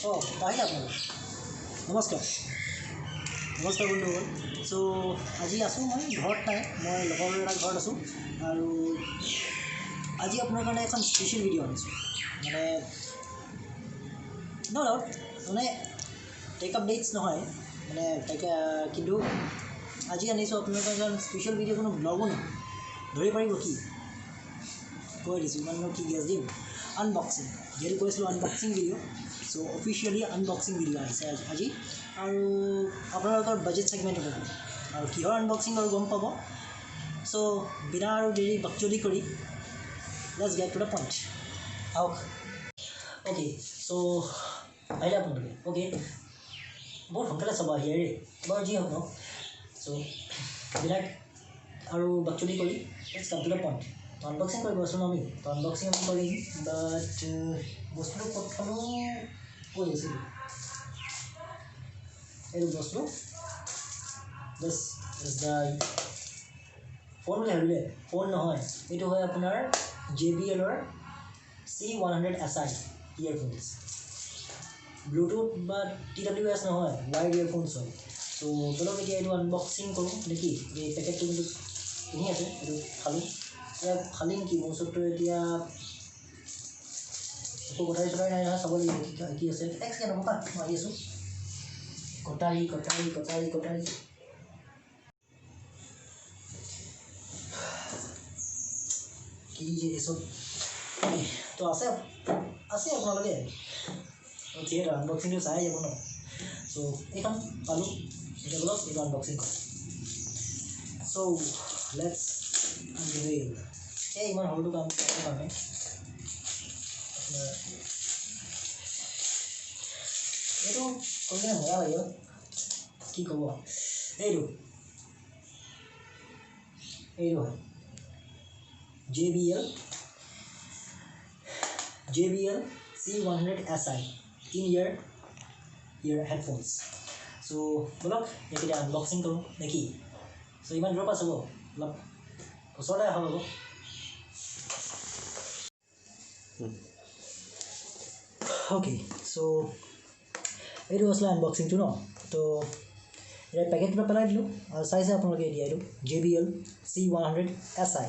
আহিলে আপোনালোক নমস্কাৰ বন্ধুসকল সো আজি আছোঁ মই ঘৰত নাই মই লগৰ এটা ঘৰত আছোঁ আৰু আজি আপোনাৰ কাৰণে এখন স্পেচিয়েল ভিডিঅ' আনিছোঁ মানে ন ডাউট মানে টেক আপডেটছ নহয় মানে কিন্তু আজি আনিছোঁ আপোনাৰ কাৰণে স্পেচিয়েল ভিডিঅ' কোনো ব্লগো নহয় ধৰি পাৰিব কি কৈ দিছোঁ ইমানো কি গেছ দিম আনবক্সিং যিহেতু কৈছিলোঁ unboxing video' so officially unboxing video' আহিছে আজি আৰু আপোনালোকৰ বাজেট ছেগমেণ্ট হ'ব আৰু কিহৰ আনবক্সিং আৰু গম পাব সো বিনা আৰু দেৰি বাকচলি কৰি let's gate to the point আহক অ'কে সো আহিলে আপোনালোকে অ'কে বহুত সোনকালে চাব আহি ৰে বাৰু যি হওক ন সো বিনা আৰু বাকচলি কৰি let's come to the point unboxing কৰিব আছোঁ আমি তো আনবক্সিং আমি কৰিম বাট বস্তুটো ক'ত থ'লোঁ কৈ আছিলোঁ এইটো বস্তু দিছ ইজ দ্য ফোন বুলি ভাবিলে ফোন নহয় এইটো হয় আপোনাৰ JBL C100si ইয়েৰফোনছ ব্লুটুথ বা TWS নহয় ৱাইড ইয়েৰফোনছ হয় তো বলক এতিয়া এইটো আনবক্সিং কৰোঁ নেকি এই পেকেটটো কিন্তু কিনি আছে এইটো খালোঁ এতিয়া খালি নেকি মোৰ ওচৰতো এতিয়া একো কটাৰী চটাৰী নাই নহয় চাব লাগিব কি আছে এক ছেকেণ্ড হ'ব মই আহি আছোঁ কটাৰী কি যে চব তো আছে আপোনালোকে যিহেতু আনবক্সিংটো চাই যাব ন চ' এইখন পালোঁ এতিয়া বলক এইটো আনবক্সিং কৰোঁ চ' লেটছ আনভিল এই ইমান সৰুটো কাম কৰাৰ কাৰণে আপোনাৰ এইটো কৈ কিনে মজা লাগিব কি ক'ব এইটো হয় JBL C100si in-ear headphones so বলক এতিয়া আনবক্সিং কৰোঁ নেকি চ' ইমান দূৰৰ পৰা চাব অলপ ওচৰতে অহা হ'ব অ'কে চ' এইটো আছিলে আনবক্সিংটো ন তো এতিয়া পেকেটটো পেলাই দিলোঁ আৰু চাইছে আপোনালোকে এতিয়া এইটো JBL C100si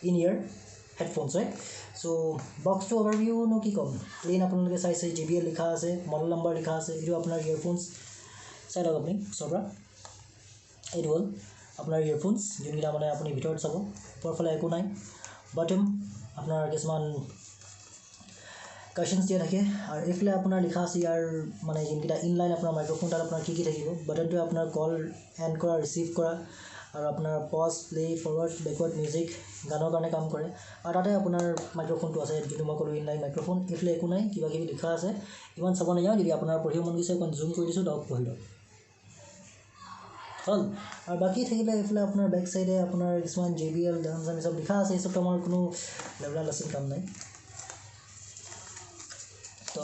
in-ear হেডফোনছ হয় চ' বক্সটো অভাৰভিউনো কি ক'ম প্লেইন আপোনালোকে চাইছে JBL লিখা আছে মডেল নাম্বাৰ লিখা আছে এইটো আপোনাৰ ইয়েৰফোনছ চাই লওক আপুনি ওচৰৰ পৰা এইটো হ'ল আপোনাৰ ইয়েৰফোনছ যোনকেইটা মানে আপুনি ভিতৰত চাব ওপৰফালে একো নাই বটম আপোনাৰ কিছুমান কাশ্যনছ দিয়া থাকে আৰু এইফালে আপোনাৰ লিখা আছে ইয়াৰ মানে যোনকেইটা ইনলাইন আপোনাৰ মাইক্ৰফোন তাত আপোনাৰ কি থাকিব বাটনটোৱে আপোনাৰ কল এণ্ড কৰা ৰিচিভ কৰা আৰু আপোনাৰ pause play forward backward music গানৰ কাৰণে কাম কৰে আৰু তাতে আপোনাৰ মাইক্ৰফোনটো আছে যোনটো মই ক'লোঁ ইনলাইন মাইক্ৰফোন এইফালে একো নাই কিবা কিবি লিখা আছে ইমান চাব নাযাওঁ যদি আপোনাৰ পঢ়িব মন গৈছে অকণ জুম কৰি দিছোঁ পঢ়ি লওক হ'ল আৰু বাকী থাকিলে এইফালে আপোনাৰ বেক চাইডে আপোনাৰ কিছুমান JBL ডান্স চব লিখা আছে এই চবটো আমাৰ কোনো লেভেল আছিল কাম নাই তো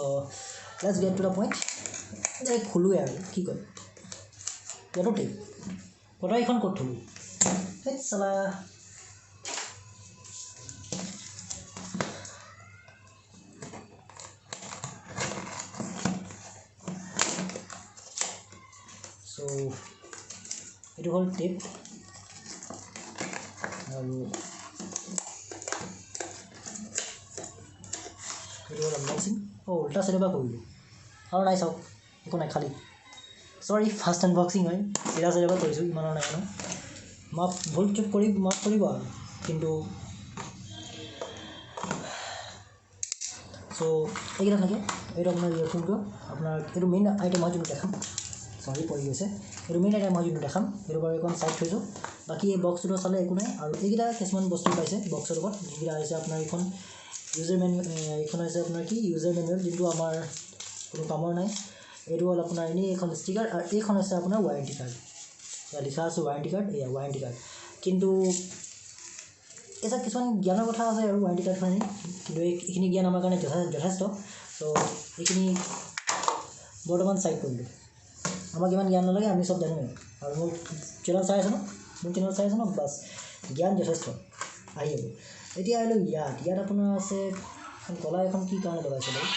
let's gate to the point এই খোলোৱে আৰু কি কয় ইয়াতো ঠিক কটাৰীখন ক'ত থ'লোঁ সেই চালা চ' এইটো হ'ল টেপ আৰু এইটো হ'ল আনবক্সিং উল্টা চাইডৰ পৰা কৰিলোঁ আৰু নাই চাওক একো নাই খালী চৰি ফাৰ্ষ্ট আনবক্সিং হয় চিধা চাইডৰ পৰা কৰিছোঁ ইমানৰ নাই ন মাফ ভুল চুপ কৰি মাফ কৰিব আৰু কিন্তু চ' এইকেইটা থাকে এইটো আপোনাৰ ইয়েৰফোনটো আপোনাৰ এইটো মেইন আইটেম হয় যোনটো দেখাম চৰি পৰি গৈছে এইটো মেইন আইটেম হয় যোনটো দেখাম সেইটো বাৰু এখন চাইড থৈছোঁ বাকী এই বক্সটো চালে একো নাই আৰু এইকেইটা কিছুমান বস্তু পাইছে বক্সৰ লগত যিকেইটা আহিছে আপোনাৰ এইখন ইউজাৰ মেনুৱেল এইখন হৈছে আপোনাৰ কি ইউজাৰ মেনুৱেল যোনটো আমাৰ কোনো কামৰ নাই এইটো হ'ল আপোনাৰ এনেই এইখন ষ্টিকাৰ আৰু এইখন হৈছে আপোনাৰ ৱাৰেণ্টি কাৰ্ড ইয়াত লিখা আছে ৱাৰেণ্টি কাৰ্ড এয়া ৱাৰেণ্টি কাৰ্ড কিন্তু এটা কিছুমান জ্ঞানৰ কথা আছে আৰু ৱাৰেণ্টি কাৰ্ডখন কিন্তু এইখিনি জ্ঞান আমাৰ কাৰণে যথেষ্ট ত' এইখিনি বৰ্তমান চাইড কৰিলোঁ আমাক ইমান জ্ঞান নালাগে আমি চব জানোৱেই আৰু মোৰ চেনেল চাই আছোঁ ন বাছ জ্ঞান যথেষ্ট আহি যাব এতিয়া আহিলোঁ ইয়াত আপোনাৰ আছে এখন কলা এখন কি কাৰণে লগাইছে বাৰু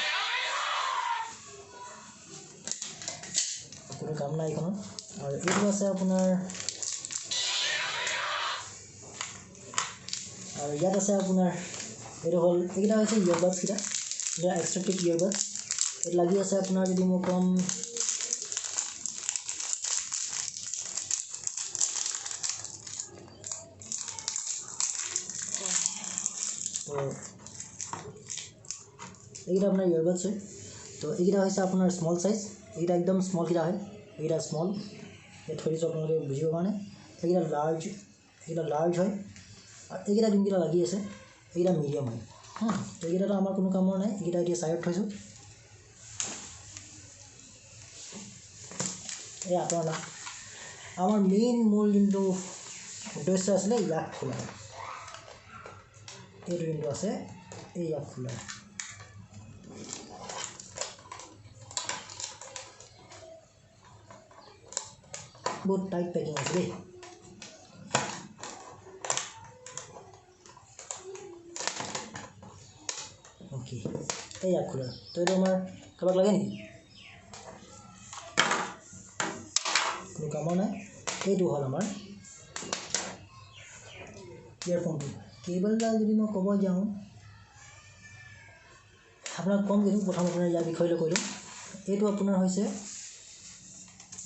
কোনো কাম নাই এইখনত আৰু এইটো আছে আপোনাৰ আৰু ইয়াত আছে আপোনাৰ এইটো হ'ল এইকেইটা হৈছে ইয়েৰবাডছকেইটা এতিয়া এক্সট্ৰেক্টিভ ইয়েৰবাডছ এইটো লাগি আছে আপোনাৰ যদি মই কম তো এইকেইটা আপোনাৰ ইয়েৰবাডছ হয় তো এইকেইটা হৈছে আপোনাৰ স্মল চাইজ এইকেইটা একদম স্মলকেইটা হয় এইকেইটা স্মল এই থৈ দিছোঁ আপোনালোকে বুজিবৰ কাৰণে এইকেইটা লাৰ্জ হয় আৰু এইকেইটা যোনকেইটা লাগি আছে এইকেইটা মিডিয়াম হয় তো এইকেইটাতো আমাৰ কোনো কামৰ নাই এইকেইটা এতিয়া চাইডত থৈছোঁ এই আঁতৰ না আমাৰ মেইন মূল যোনটো উদ্দেশ্য আছিলে ইয়াক খোলা এইটো যোনটো আছে এই ইয়াক খোলা বহুত টাইট পেকিং আছে দেই অ'কে এই ইয়াক খোলা তো এইটো আমাৰ কাৰোবাক লাগে নেকি কোনো কামৰ নাই এইটো হ'ল আমাৰ ইয়েৰফোনটো কেবলডাল যদি মই ক'ব যাওঁ আপোনাক কম কিন্তু প্ৰথম আপোনাৰ ইয়াৰ বিষয়লৈ কৈ দিওঁ এইটো আপোনাৰ হৈছে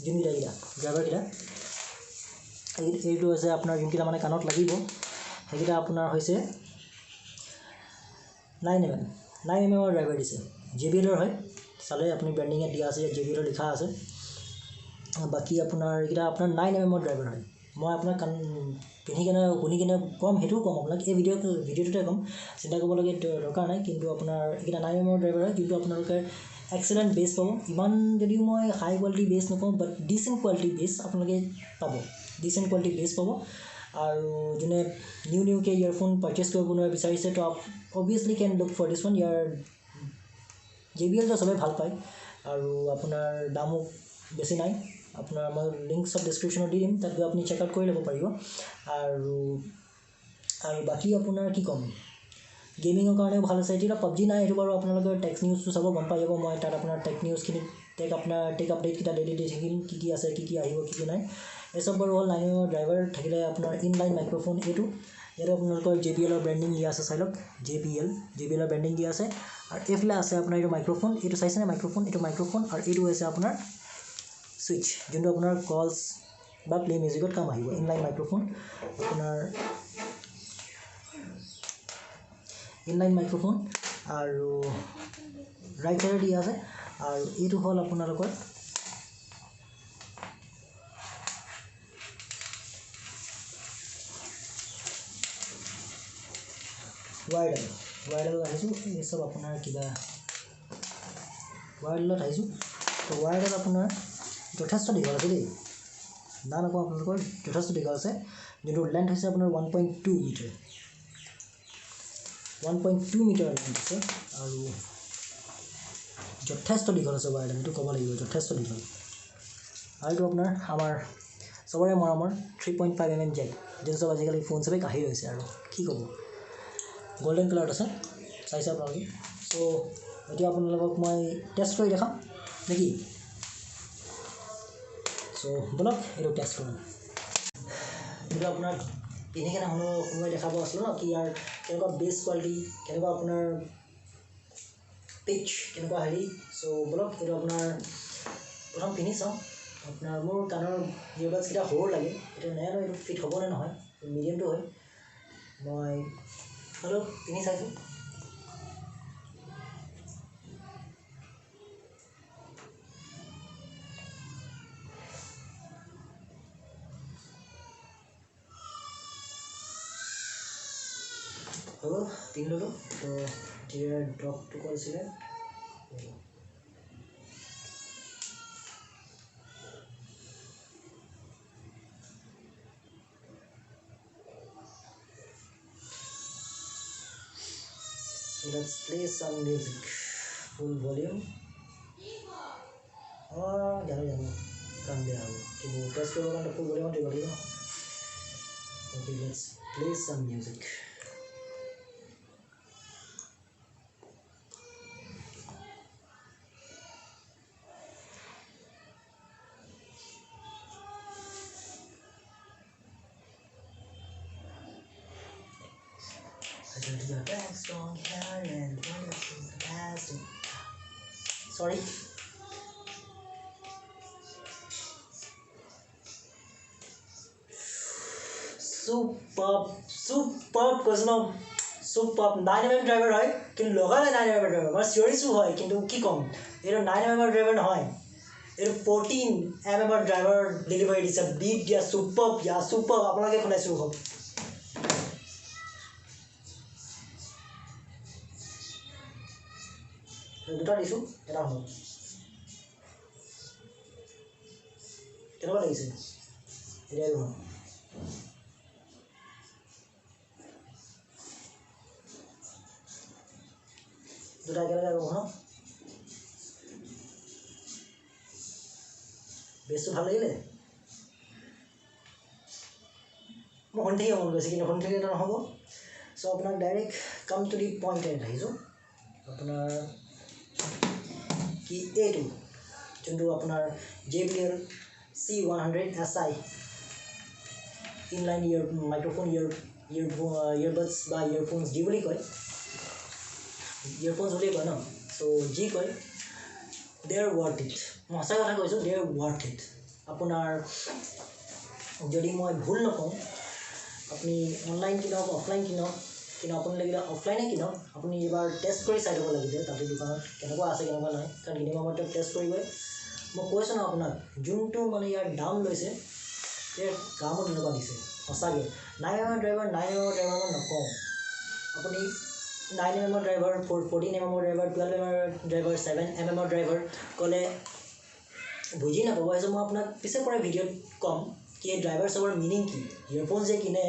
যোনকেইটা ড্ৰাইভাৰকেইটা এইটো হৈছে আপোনাৰ যোনকেইটা মানে কাণত লাগিব সেইকেইটা আপোনাৰ হৈছে 9mm ড্ৰাইভাৰ দিছে JBL হয় চালে আপুনি ব্ৰেণ্ডিঙত দিয়া আছে JBL লিখা আছে বাকী আপোনাৰ এইকেইটা আপোনাৰ 9mm ড্ৰাইভাৰ হয় মই আপোনাক পিন্ধি কেনে শুনি কেনে ক'ম সেইটোও ক'ম আপোনাক এই ভিডিঅ'টোতে ক'ম চিন্তা কৰিবলগীয়া দৰকাৰ নাই কিন্তু আপোনাৰ এইকেইটা 9mm ড্ৰাইভাৰ হয় যোনটো আপোনালোকে এক্সেলেণ্ট বেছ পাব ইমান যদিও মই হাই কোৱালিটি বেছ নকওঁ বাট ডিচেণ্ট কোৱালিটি বেছ আপোনালোকে পাব ডিচেণ্ট কোৱালিটি বেছ পাব আৰু যোনে নিউকৈ ইয়েৰফোন পাৰচেছ কৰিব বিচাৰিছে তো obviously can look for this one year JBLটো চবেই ভাল পায় আৰু আপোনাৰ দামো বেছি নাই আপোনাৰ মই লিংক চব ডেছক্ৰিপশ্যনত দি দিম তাত গৈ আপুনি চেক আউট কৰি ল'ব পাৰিব আৰু বাকী আপোনাৰ কি ক'ম গেমিঙৰ কাৰণেও ভাল আছে এতিয়া PUBG নাই এইটো বাৰু আপোনালোকে টেক নিউজটো চাব গম পাই যাব মই তাত আপোনাৰ টেক নিউজখিনি টেক আপডেটকেইটা ডেইলি দি থাকিম কি আছে কি আহিব কি নাই এই চব বাৰু হ'ল 9mm ড্ৰাইভাৰ থাকিলে আপোনাৰ ইনলাইন মাইক্ৰ'ফোন এইটো আপোনালোকৰ JBLৰ ব্ৰেণ্ডিং দিয়া আছে চাই লওক JBLৰ ব্ৰেণ্ডিং দিয়া আছে আৰু এইফালে আছে আপোনাৰ এইটো মাইক্ৰ'ফোন এইটো চাইছেনে এইটো মাইক্ৰ'ফোন আৰু এইটো হৈছে আপোনাৰ ছুইচ যোনটো আপোনাৰ কলছ বা প্লে মিউজিকত কাম আহিব ইনলাইন মাইক্ৰ'ফোন আপোনাৰ ইনলাইন মাইক্ৰ'ফোন আৰু ৰাইট চাইডে দিয়া আছে আৰু এইটো হ'ল আপোনালোকৰ ৱায়াৰডাল আহিছোঁ এই চব আপোনাৰ কিবা ৱায়াৰডালত আহিছোঁ তো ৱায়াৰডাল আপোনাৰ যথেষ্ট দীঘল আছে দেই না নকওঁ আপোনালোকৰ যথেষ্ট দীঘল আছে যোনটো লেন্থ হৈছে আপোনাৰ 1.2 মিটাৰ 1.2 মিটাৰ লেন্থ আছে আৰু যথেষ্ট দীঘল আছে ৱায়াৰডাল এইটো ক'ব লাগিব যথেষ্ট দীঘল আৰু এইটো আপোনাৰ আমাৰ চবৰে মৰমৰ 3.5mm জেক যোন চব আজিকালি ফোন চবেই কাঢ়ি লৈছে আৰু কি ক'ব গোল্ডেন কালাৰত আছে চাইছে আপোনালোকে চ' এতিয়া আপোনালোকক মই টেষ্ট কৰি দেখাম নেকি চ' বলক এইটো টেষ্ট কৰোঁ এইটো আপোনাক পিন্ধি কেনে সময় দেখাব আছিলোঁ ন কি ইয়াৰ কেনেকুৱা বেছ কোৱালিটি কেনেকুৱা আপোনাৰ পিচ কেনেকুৱা হেৰি চ' বলক এইটো আপোনাৰ প্ৰথম পিন্ধি চাওঁ আপোনাৰ মোৰ কাণৰ ইয়েৰবাডছকেইটা সৰু লাগে এইটো নেজানো এইটো ফিট হ'বনে নহয় মিডিয়ামটো হয় মই হ'লেও পিন্ধি চাইছোঁ হ'ব পিন্ধি ল'লোঁ তো এতিয়া ড্ৰপটো কৰিছিলে So let's play some music full volume জানো কাম বেয়া হ'ব কিন্তু টেষ্ট কৰিবৰ কাৰণে ফুল ভলিউমত দিব লাগিব okay let's play some music Your black strong hair and wonderful capacity. Sorry. Superb question of superb 9mm driver হয় কিন্তু লগালে 9mm driver মই চিঞৰিছো হয় কিন্তু কি কম এইটো 9mm driver নহয় এইটো 14mm driver ডেলিভাৰী দিছে বিট দিয়া superb আপোনালোকে শুনাইছো হ'ব দুটা দিছো এটা হ'ব কেনেকুৱা লাগিছে এতিয়া হ'ব দুটা একেলগে আৰু ন বেছটো ভাল লাগিলে মই শুনি মন গৈছে কিন্তু শুনি থাকিলে নহ'ব চ' আপোনাক direct come to the point আহিছোঁ আপোনাৰ কি এইটো যোনটো আপোনাৰ JBL C100si ইনলাইন মাইক্ৰফোন ইয়াৰবাডছ বা ইয়াৰফোনছ যি বুলি কয় ইয়াৰফোনছ বুলি কয় ন চ' যি কয় দে আৰ ৱৰ্থ ইট মই সঁচা কথা কৈছোঁ দে আৰ ৱৰ্থ ইট আপোনাৰ যদি মই ভুল নকওঁ আপুনি অনলাইন কিনক অফলাইন কিনক কিন্তু আপুনি লাগিলে অফলাইনে কিনক আপুনি এবাৰ টেষ্ট কৰি চাই ল'ব লাগিব তাতে দোকানত কেনেকুৱা আছে কেনেকুৱা নাই কাৰণ কিনিব সময়ত টেষ্ট কৰিবই মই কৈছোঁ ন আপোনাক যোনটো মানে ইয়াৰ দাম লৈছে ইয়াৰ কামো তেনেকুৱা দিছে সঁচাকৈ 9mm ড্ৰাইভাৰ মই নকওঁ আপুনি 9mm driver 14mm driver 12mm driver 7mm driver ক'লে বুজি নাপাব এজন মই আপোনাক পিছে পৰে ভিডিঅ'ত ক'ম কি এই ড্ৰাইভাৰ চবৰ মিনিং কি ইয়েৰফোন যে কিনে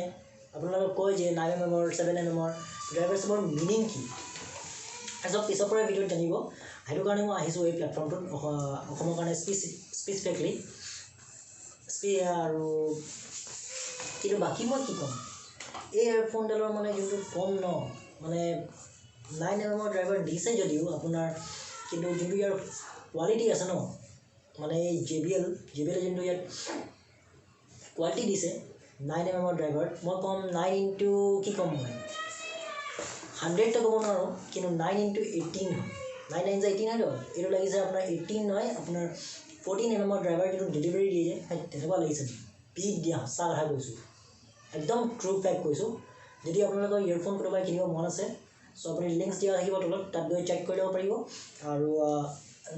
আপোনালোকে কয় যে 9mm 7mm ড্ৰাইভাৰ চবৰ মিনিং কি এজন পিছৰ পৰে ভিডিঅ'ত জানিব সেইটো কাৰণে মই আহিছোঁ এই প্লেটফৰ্মটোত অসমৰ কাৰণে স্পেচিফিকলি আৰু কিন্তু বাকী মই কি ক'ম এই ইয়েৰফোনডালৰ মানে যোনটো ফোন ন মানে 9mm ড্ৰাইভাৰ দিছে যদিও আপোনাৰ কিন্তু যোনটো ইয়াৰ কোৱালিটি আছে ন মানে এই JBL যোনটো ইয়াত কোৱালিটি দিছে 9mm ড্ৰাইভাৰ মই ক'ম 9 ইনটু কি ক'ম মই 100টো ক'ব নোৱাৰোঁ কিন্তু 9 ইনটু 18 হয় 9 9 18 হয় এইটো লাগিছে আপোনাৰ 18 নহয় আপোনাৰ 14mm ড্ৰাইভাৰ যোনটো ডেলিভাৰী দিয়ে তেনেকুৱা লাগিছে বিট দিয়া সঁচা কথা কৈছোঁ একদম ট্ৰু ফেক্ট কৈছোঁ যদি আপোনালোকৰ ইয়েৰফোন কোনোবাই কিনিব মন আছে চ' আপুনি লিংকছ দিয়া থাকিব তলত তাত গৈ চেক কৰি ল'ব পাৰিব আৰু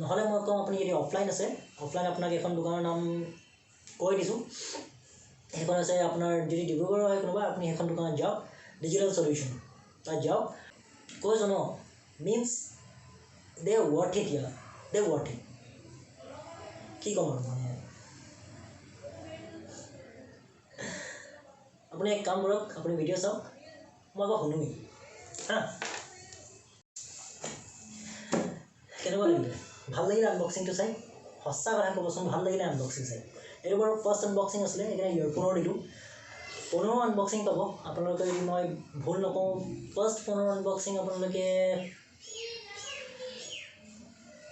নহ'লে মই কওঁ আপুনি যদি অফলাইন আছে অফলাইন আপোনাক এখন দোকানৰ নাম কৈ দিছোঁ সেইখন আছে আপোনাৰ যদি ডিব্ৰুগড় হয় কোনোবা আপুনি সেইখন দোকানত যাওক ডিজিটেল সলিউশ্যন তাত যাওক কৈছোঁ ন মিনছ দে ৱৰ্থ ইট ইয়াৰ দে ৱৰ্থ ইট কি ক'ম আৰু মানে আপুনি এক কাম কৰক আপুনি ভিডিঅ' চাওক মই আকৌ শুনোৱেই হা কেনেকুৱা লাগিলে ভাল লাগিলে আনবক্সিংটো চাই সঁচা কথা ক'বচোন ভাল লাগিলে আনবক্সিং চাই এইটো বাৰু ফাৰ্ষ্ট আনবক্সিং আছিলে সেইকাৰণে ইয়েৰফোনৰ দিলোঁ ফোনৰো আনবক্সিং পাব আপোনালোকে যদি মই ভুল নকওঁ ফাৰ্ষ্ট ফোনৰ আনবক্সিং আপোনালোকে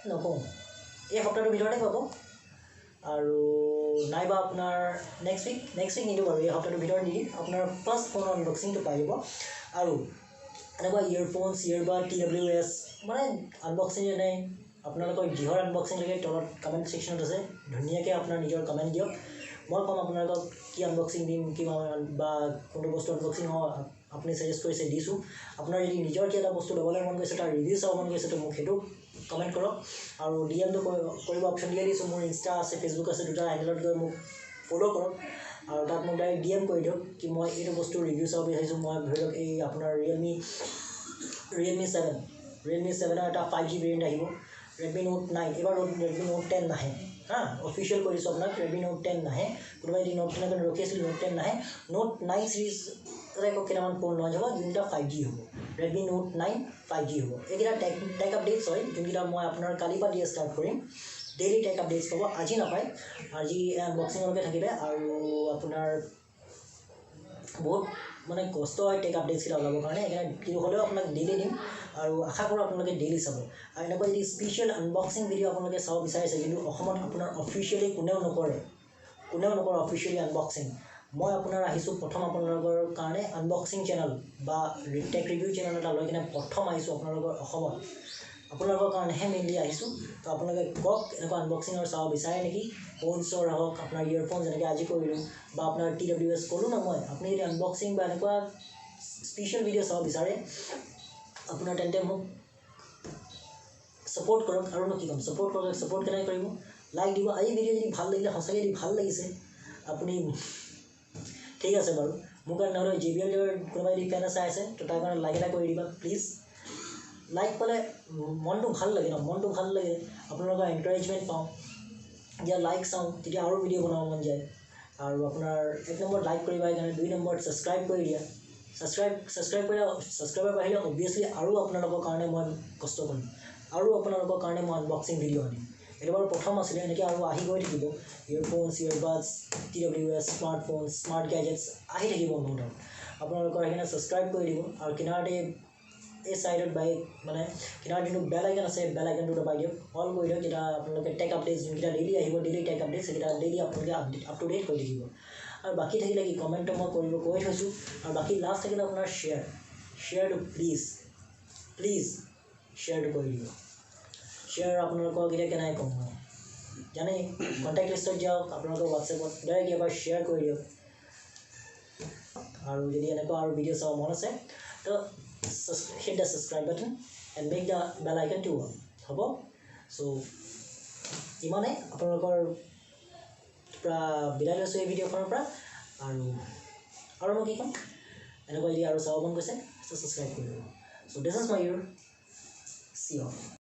নকওঁ এই সপ্তাহটোৰ ভিতৰতে পাব আৰু নাইবা আপোনাৰ নেক্সট উইক নিদিওঁ বাৰু এই সপ্তাহটোৰ ভিতৰত দি দিম আপোনাৰ ফাৰ্ষ্ট ফোনৰ আনবক্সিংটো পাই যাব আৰু এনেকুৱা ইয়েৰফোনছ ইয়েৰবাড TWS মানে আনবক্সিং যেনে আপোনালোকৰ যিহৰ আনবক্সিং লাগে তলত কমেণ্ট ছেকশ্যনত আছে ধুনীয়াকৈ আপোনাৰ নিজৰ কমেণ্ট দিয়ক মই ক'ম আপোনালোকক কি আনবক্সিং দিম কি বা কোনটো বস্তু আনবক্সিং হয় আপুনি ছাজেষ্ট কৰিছে দিছোঁ আপোনাৰ যদি নিজৰ কি এটা বস্তু ল'বলৈ মন গৈছে তাৰ ৰিভিউ চাব মন গৈছে তো মোক সেইটো কমেণ্ট কৰক আৰু DMটো কৰিব অপশ্যন দিয়া দিছোঁ মোৰ ইনষ্টা আছে ফেচবুক আছে দুটা হেণ্ডেলত গৈ মোক ফ'ল' কৰক আৰু তাত মোক ডাইৰেক্ট DM কৰি দিয়ক কি মই এইটো বস্তু ৰিভিউ চাব বিচাৰিছোঁ মই ধৰি লওক এই আপোনাৰ ৰিয়েলমি 7ৰ এটা 5G ভেৰিয়েণ্ট আহিব Redmi Note 9 এবাৰ Redmi Note 10 নাহে হা অফিচিয়েল কৰিছোঁ আপোনাক Redmi Note 10 নাহে কোনোবাই যদি Note 10 কাৰণে ৰখি আছিল Note 10 নাহে Note 9 চিৰিজ আকৌ কেইটামান ফোন লঞ্চ হ'ব যোনটা 5G হ'ব Redmi Note 9 5G হ'ব এইকেইটা টেক আপডেটছ হয় যোনকেইটা মই আপোনাৰ কালিৰ পৰা দিয়া ষ্টাৰ্ট কৰিম ডেইলি টেক আপডেটছ পাব আজি নাপায় আজি আনবক্সিঙলৈকে থাকিলে আৰু আপোনাৰ বহুত মানে কষ্ট হয় টেক আপডেটছকেইটা ওলাবৰ কাৰণে সেইকাৰণে কিন্তু হ'লেও আপোনাক ডেইলি দিম আৰু আশা কৰোঁ আপোনালোকে ডেইলি চাব আৰু এনেকুৱা যদি স্পেচিয়েল আনবক্সিং ভিডিঅ' আপোনালোকে চাব বিচাৰিছে কিন্তু অসমত আপোনাৰ অফিচিয়েলি কোনেও নকৰে অফিচিয়েলি আনবক্সিং মই আপোনাৰ আহিছোঁ প্ৰথম আপোনালোকৰ কাৰণে আনবক্সিং চেনেল বা টেক ৰিভিউ চেনেল এটা লৈ কিনে প্ৰথম আহিছোঁ আপোনালোকৰ অসমত আপোনালোকৰ কাৰণেহে মেইনলি আহিছোঁ তো আপোনালোকে কওক এনেকুৱা আনবক্সিঙৰ চাব বিচাৰে নেকি ফোনছৰ হওক আপোনাৰ ইয়েৰফোন যেনেকৈ আজি কৰিলোঁ বা আপোনাৰ TWS ক'লোঁ ন মই আপুনি যদি আনবক্সিং বা এনেকুৱা স্পেচিয়েল ভিডিঅ' চাব বিচাৰে আপোনাৰ তেন্তে মোক ছাপোৰ্ট কৰক আৰুনো কি ক'ম ছাপোৰ্ট কৰক ছাপোৰ্ট কেনেকৈ কৰিব লাইক দিব এই ভিডিঅ' যদি ভাল লাগিলে সঁচাকৈ যদি ভাল লাগিছে আপুনি ঠিক আছে বাৰু মোৰ কাৰণে নহ'লে JBL কোনোবাই যদি ফেন চাই আছে তো তাৰ কাৰণে লাইক এটা কৰি দিবা প্লিজ লাইক পালে মনটো ভাল লাগে ন মনটো ভাল লাগে আপোনালোকৰ এনকাৰেজমেণ্ট পাওঁ যেতিয়া লাইক চাওঁ তেতিয়া আৰু ভিডিঅ' বনাব মন যায় আৰু আপোনাৰ 1 নম্বৰত লাইক কৰিবা সেইকাৰণে 2 নম্বৰত ছাবস্ক্ৰাইব কৰি দিয়া ছাবস্ক্ৰাইব কৰিলে ছাবস্ক্ৰাইবাৰ বাঢ়িলে অবভিয়াছলি আৰু আপোনালোকৰ কাৰণে মই কষ্ট কৰিম আৰু আপোনালোকৰ কাৰণে মই আনবক্সিং ভিডিঅ' আনিম এইটো বাৰু প্ৰথম আছিলে এনেকৈ আৰু আহি গৈ থাকিব earphones earbuds TWS smartphone smart gadgets আহি থাকিব মোৰ তাত আপোনালোকৰ সেইকাৰণে ছাবস্ক্ৰাইব কৰি দিব আৰু কিনাৰতে এই ছাইডত বাই মানে কিনাৰত যোনটো বেল আইকন আছে বেল আইকনটো দবাই দিয়ক অল কৰি দিয়ক তেতিয়া আপোনালোকে টেক আপডেটছ যোনকেইটা ডেইলি আহিব ডেইলি টেক আপডেটছ সেইকেইটা ডেইলি আপোনালোকে আপ টু ডেট কৰি থাকিব আৰু বাকী থাকিলে কি কমেণ্টটো মই কৈ থৈছোঁ আৰু বাকী লাষ্ট থাকিলে আপোনাৰ শ্বেয়াৰটো প্লিজ শ্বেয়াৰটো কৰি দিব শ্বেয়াৰ আপোনালোকক এতিয়া কেনেকৈ ক'ম মই জানেই কণ্টেক্ট লিষ্টত যাওক আপোনালোকৰ হোৱাটছএপত ডাইৰেক্ট এবাৰ শ্বেয়াৰ কৰি দিয়ক আৰু যদি এনেকুৱা আৰু ভিডিঅ' চাব মন আছে তো hit the subscribe button and make the bell icon to on হ'ব চ' ইমানেই আপোনালোকৰ পৰা বিদায় লৈছোঁ এই ভিডিঅ'খনৰ পৰা আৰু মই কি ক'ম এনেকুৱা যদি আৰু চাব মন গৈছে চ' ছাবস্ক্ৰাইব কৰি দিব so' this is my ear see on